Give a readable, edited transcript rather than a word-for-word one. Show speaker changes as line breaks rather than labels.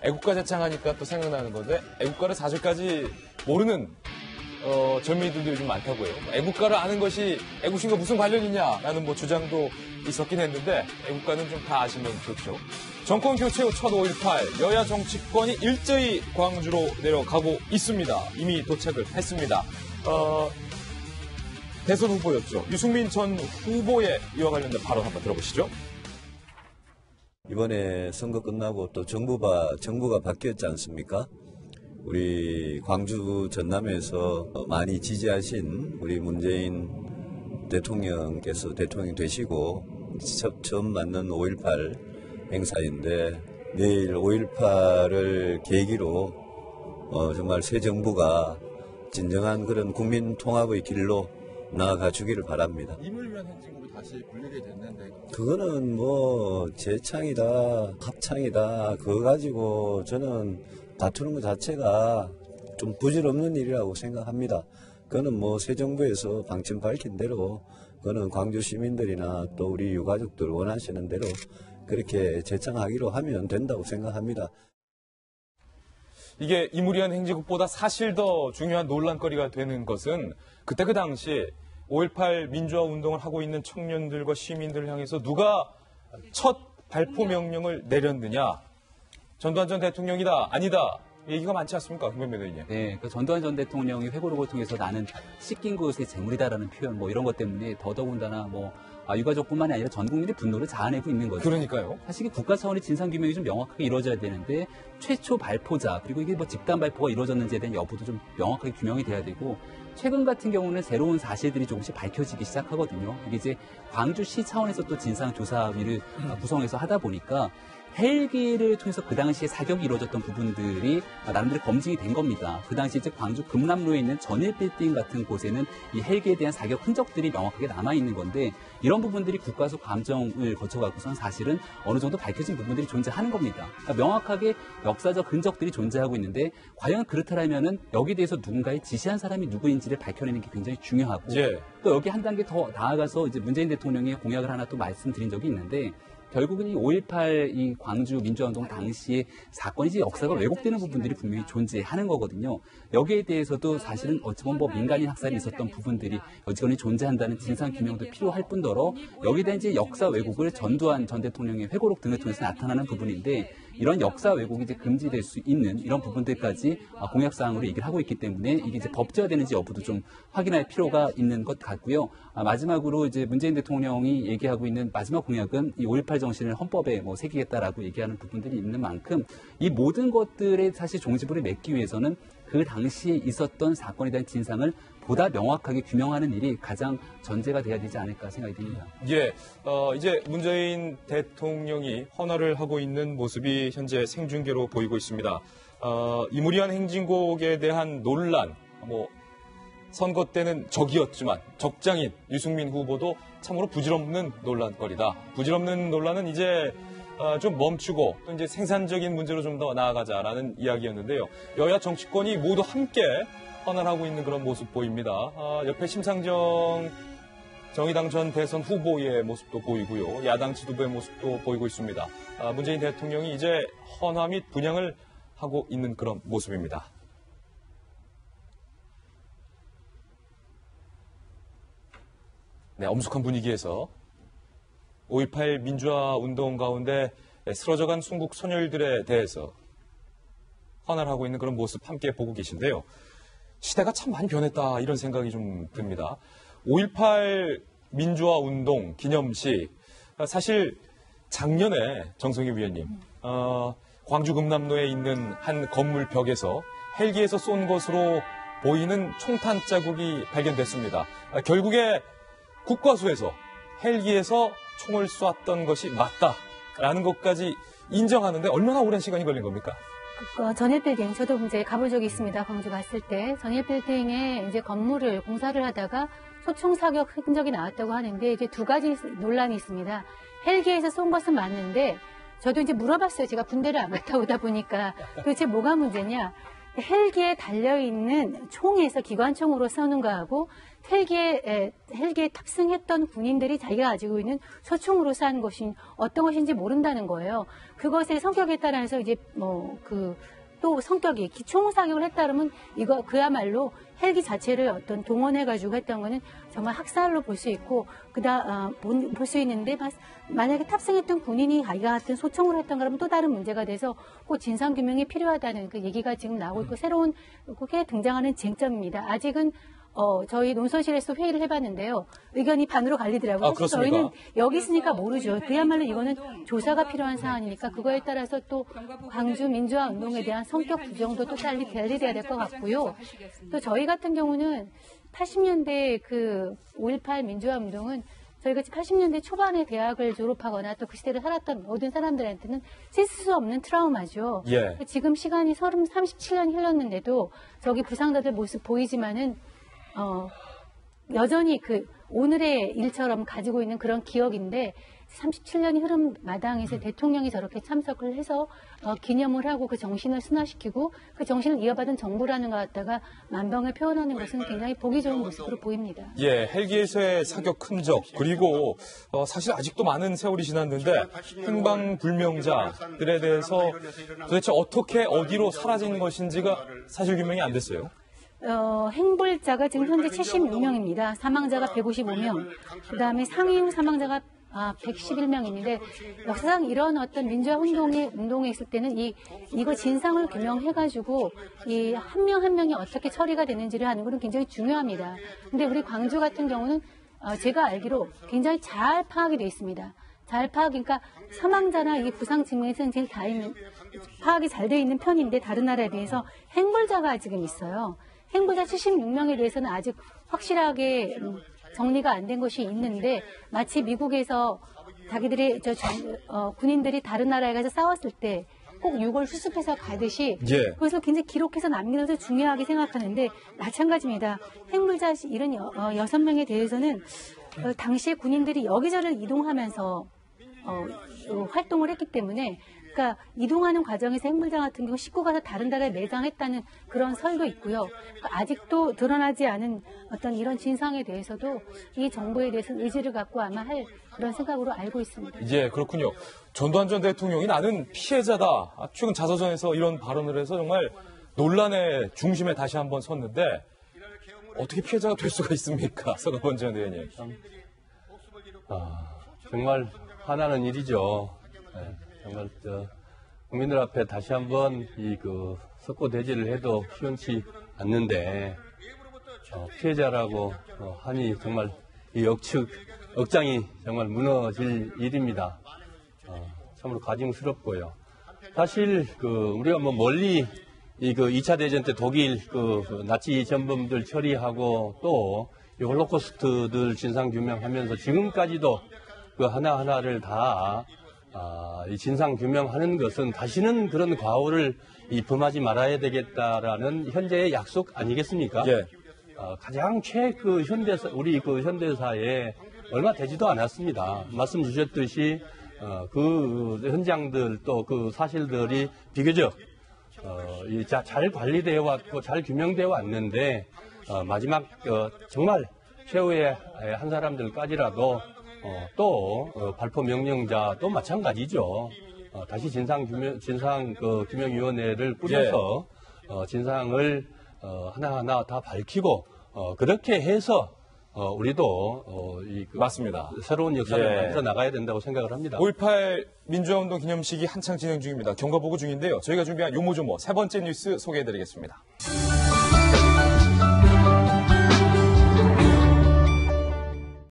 애국가 제창하니까 또 생각나는 건데 애국가를 사실까지 모르는 젊은이들도 요즘 많다고요. 애국가를 아는 것이 애국심과 무슨 관련이 있냐라는 뭐 주장도 있었긴 했는데 애국가는 좀 다 아시면 좋죠. 정권 교체 후 첫 5.18 여야 정치권이 일제히 광주로 내려가고 있습니다. 이미 도착을 했습니다. 대선 후보였죠. 유승민 전 후보의 이와 관련된 발언 한번 들어보시죠.
이번에 선거 끝나고 또 정부가 바뀌었지 않습니까? 우리 광주 전남에서 많이 지지하신 우리 문재인 대통령께서 대통령이 되시고 처음 맞는 5.18 행사인데 내일 5.18을 계기로 정말 새 정부가 진정한 그런 국민 통합의 길로 나아가 주기를 바랍니다.
임을 위한 행진곡이 다시 불리게 됐는데
그거는 뭐 재창이다 합창이다 그거 가지고 저는 다투는 것 자체가 좀 부질없는 일이라고 생각합니다. 그거는 뭐 새 정부에서 방침 밝힌 대로 그거는 광주 시민들이나 또 우리 유가족들 원하시는 대로 그렇게 재창하기로 하면 된다고 생각합니다.
이게 이무리한 행진곡보다 사실 더 중요한 논란거리가 되는 것은 그때 그 당시 5.18 민주화 운동을 하고 있는 청년들과 시민들을 향해서 누가 첫 발포 명령을 내렸느냐. 전두환 전 대통령이다, 아니다. 얘기가 많지 않습니까? 김병민 의원님.
네, 그 전두환 전 대통령이 회고록을 통해서 나는 씻긴 곳의 재물이다라는 표현, 뭐 이런 것 때문에 더더군다나 유가족뿐만이 아니라 전 국민의 분노를 자아내고 있는 거죠.
그러니까요.
사실 이게 국가 차원의 진상규명이 좀 명확하게 이루어져야 되는데 최초 발포자 그리고 이게 뭐 집단 발포가 이루어졌는지에 대한 여부도 좀 명확하게 규명이 돼야 되고 최근 같은 경우는 새로운 사실들이 조금씩 밝혀지기 시작하거든요. 이게 이제 광주시 차원에서 또 진상조사위를 구성해서 하다 보니까 헬기를 통해서 그 당시에 사격이 이루어졌던 부분들이 나름대로 검증이 된 겁니다. 그 당시 이제 광주 금남로에 있는 전일 빌딩 같은 곳에는 이 헬기에 대한 사격 흔적들이 명확하게 남아있는 건데 이런 부분들이 국가수 감정을 거쳐갖고선 사실은 어느 정도 밝혀진 부분들이 존재하는 겁니다. 그러니까 명확하게 역사적 흔적들이 존재하고 있는데 과연 그렇다면은 여기에 대해서 누군가의 지시한 사람이 누구인지를 밝혀내는 게 굉장히 중요하고
예.
또 여기 한 단계 더 나아가서 이제 문재인 대통령의 공약을 하나 또 말씀드린 적이 있는데 결국은 이 5.18 이 광주 민주화운동 당시의 사건이 이제 역사가 왜곡되는 부분들이 분명히 존재하는 거거든요. 여기에 대해서도 사실은 어찌보면 뭐 민간인 학살이 있었던 부분들이 여지간히 존재한다는 진상규명도 필요할 뿐더러 여기에 대한 이제 역사 왜곡을 전두환 전 대통령의 회고록 등을 통해서 나타나는 부분인데 이런 역사 왜곡이 이제 금지될 수 있는 이런 부분들까지 공약사항으로 얘기를 하고 있기 때문에 이게 이제 법제화되는지 여부도 좀 확인할 필요가 있는 것 같고요. 마지막으로 이제 문재인 대통령이 얘기하고 있는 마지막 공약은 이 5.18 정신을 헌법에 뭐 새기겠다라고 얘기하는 부분들이 있는 만큼 이 모든 것들의 사실 종지부를 맺기 위해서는 그 당시에 있었던 사건에 대한 진상을 보다 명확하게 규명하는 일이 가장 전제가 돼야 되지 않을까 생각이 듭니다.
예, 이제 문재인 대통령이 헌화를 하고 있는 모습이 현재 생중계로 보이고 있습니다. 이무리한 행진곡에 대한 논란, 선거 때는 적이었지만 적장인 유승민 후보도 참으로 부질없는 논란거리다. 부질없는 논란은 이제 좀 멈추고 또 이제 생산적인 문제로 좀 더 나아가자라는 이야기였는데요. 여야 정치권이 모두 함께 헌화하고 있는 그런 모습 보입니다. 옆에 심상정 정의당 전 대선 후보의 모습도 보이고요. 야당 지도부의 모습도 보이고 있습니다. 문재인 대통령이 이제 헌화 및 분양을 하고 있는 그런 모습입니다. 네, 엄숙한 분위기에서 5.18 민주화 운동 가운데 쓰러져간 순국 소녀들에 대해서 헌화를 하고 있는 그런 모습 함께 보고 계신데요. 시대가 참 많이 변했다 이런 생각이 좀 듭니다. 5.18 민주화 운동 기념식 사실 작년에 정성희 위원님 광주 금남로에 있는 한 건물 벽에서 헬기에서 쏜 것으로 보이는 총탄 자국이 발견됐습니다. 결국에 국과수에서 헬기에서 총을 쐈던 것이 맞다라는 것까지 인정하는데 얼마나 오랜 시간이 걸린 겁니까?
전일빌딩, 저도 이제 가본 적이 있습니다. 광주 갔을 때. 전일빌딩에 이제 건물을 공사를 하다가 소총 사격 흔적이 나왔다고 하는데 이제 두 가지 논란이 있습니다. 헬기에서 쏜 것은 맞는데 저도 이제 물어봤어요. 제가 군대를 안 갔다 오다 보니까 도대체 뭐가 문제냐. 헬기에 달려있는 총에서 기관총으로 쏘는 거하고 헬기에 탑승했던 군인들이 자기가 가지고 있는 소총으로 쏘는 것이 어떤 것인지 모른다는 거예요. 그것의 성격에 따라서 이제 또 성격이 기총 사격을 했다 그러면 이거 그야말로 헬기 자체를 어떤 동원해가지고 했던 거는 정말 학살로 볼 수 있고 볼 수 있는데 만약에 탑승했던 군인이 자기가 같은 소총으로 했던 거라면 또 다른 문제가 돼서 꼭 진상규명이 필요하다는 그 얘기가 지금 나오고 있고 새로운 그게 등장하는 쟁점입니다. 아직은 저희 논설실에서 회의를 해봤는데요. 의견이 반으로 갈리더라고요. 그래서 저희는 여기 있으니까 모르죠. 그야말로 이거는 조사가 필요한 사안이니까 그거에 따라서 또 광주 민주화 운동에 대한 성격 규정도 또 달리돼야 될 것 같고요. 또 저희 같은 경우는 80년대 그 5.18 민주화 운동은 저희같이 80년대 초반에 대학을 졸업하거나 또 그 시대를 살았던 모든 사람들한테는 씻을 수 없는 트라우마죠.
예.
지금 시간이 37년이 흘렀는데도 저기 부상자들 모습 보이지만은 여전히 오늘의 일처럼 가지고 있는 그런 기억인데 37년이 흐른 마당에서 대통령이 저렇게 참석을 해서 기념을 하고 그 정신을 순화시키고 그 정신을 이어받은 정부라는 것 갖다가 만병을 표현하는 것은 굉장히 보기 좋은 모습으로 보입니다.
예, 헬기에서의 사격 흔적 그리고 사실 아직도 많은 세월이 지났는데 행방불명자들에 대해서 도대체 어떻게 어디로 사라진 것인지가 사실 규명이 안 됐어요.
행불자가 지금 현재 76명입니다. 사망자가 155명. 그다음에 상위 사망자가 111명인데 역사상 이런 어떤 민주화 운동에 있을 때는 이거 진상을 규명해가지고 이 한 명 한 명이 어떻게 처리가 되는지를 하는 것은 굉장히 중요합니다. 근데 우리 광주 같은 경우는 제가 알기로 굉장히 잘 파악이 돼 있습니다. 그러니까 사망자나 이 부상 증명에서는 제일 파악이 잘 돼 있는 편인데 다른 나라에 비해서 행불자가 지금 있어요. 행보자 76명에 대해서는 아직 확실하게 정리가 안 된 것이 있는데 마치 미국에서 자기들이 군인들이 다른 나라에 가서 싸웠을 때 꼭 유골 수습해서 가듯이 그것을 굉장히 기록해서 남기는 것을 중요하게 생각하는데 마찬가지입니다. 행불자 76명에 대해서는 당시에 군인들이 여기저기를 이동하면서 활동을 했기 때문에 그러니까 이동하는 과정에서 행불자 같은 경우 싣고 가서 다른 나라에 매장했다는 그런 설도 있고요. 그러니까 아직도 드러나지 않은 어떤 이런 진상에 대해서도 이 정부에 대해서 의지를 갖고 아마 할 그런 생각으로 알고 있습니다.
예, 그렇군요. 전두환 전 대통령이 나는 피해자다. 최근 자서전에서 이런 발언을 해서 정말 논란의 중심에 다시 한번 섰는데 어떻게 피해자가 될 수가 있습니까? 서가번 전 의원님.
정말 화나는 일이죠. 네, 정말 국민들 앞에 다시 한번 석고 대지를 해도 시원치 않는데 피해자라고 하니 정말 이 억장이 정말 무너질 일입니다. 참으로 가증스럽고요. 사실 우리가 멀리 2차 대전 때 독일 나치 전범들 처리하고 또 이 홀로코스트들 진상 규명하면서 지금까지도 하나하나를 다 이 진상 규명하는 것은 다시는 그런 과오를 범하지 말아야 되겠다라는 현재의 약속 아니겠습니까?
예.
가장 우리 현대사에 얼마 되지도 않았습니다. 말씀 주셨듯이 그 현장들 또 그 사실들이 비교적 잘 관리되어 왔고 잘 규명되어 왔는데 마지막 정말 최후의 한 사람들까지라도 또 발포 명령자도 마찬가지죠. 다시 규명위원회를 꾸려서 진상을 하나하나 다 밝히고 그렇게 해서 우리도
맞습니다.
새로운 역사를 만들어 나가야 된다고 생각을 합니다.
5.18 민주화운동 기념식이 한창 진행 중입니다. 경과보고 중인데요. 저희가 준비한 요모조모 세 번째 뉴스 소개해드리겠습니다.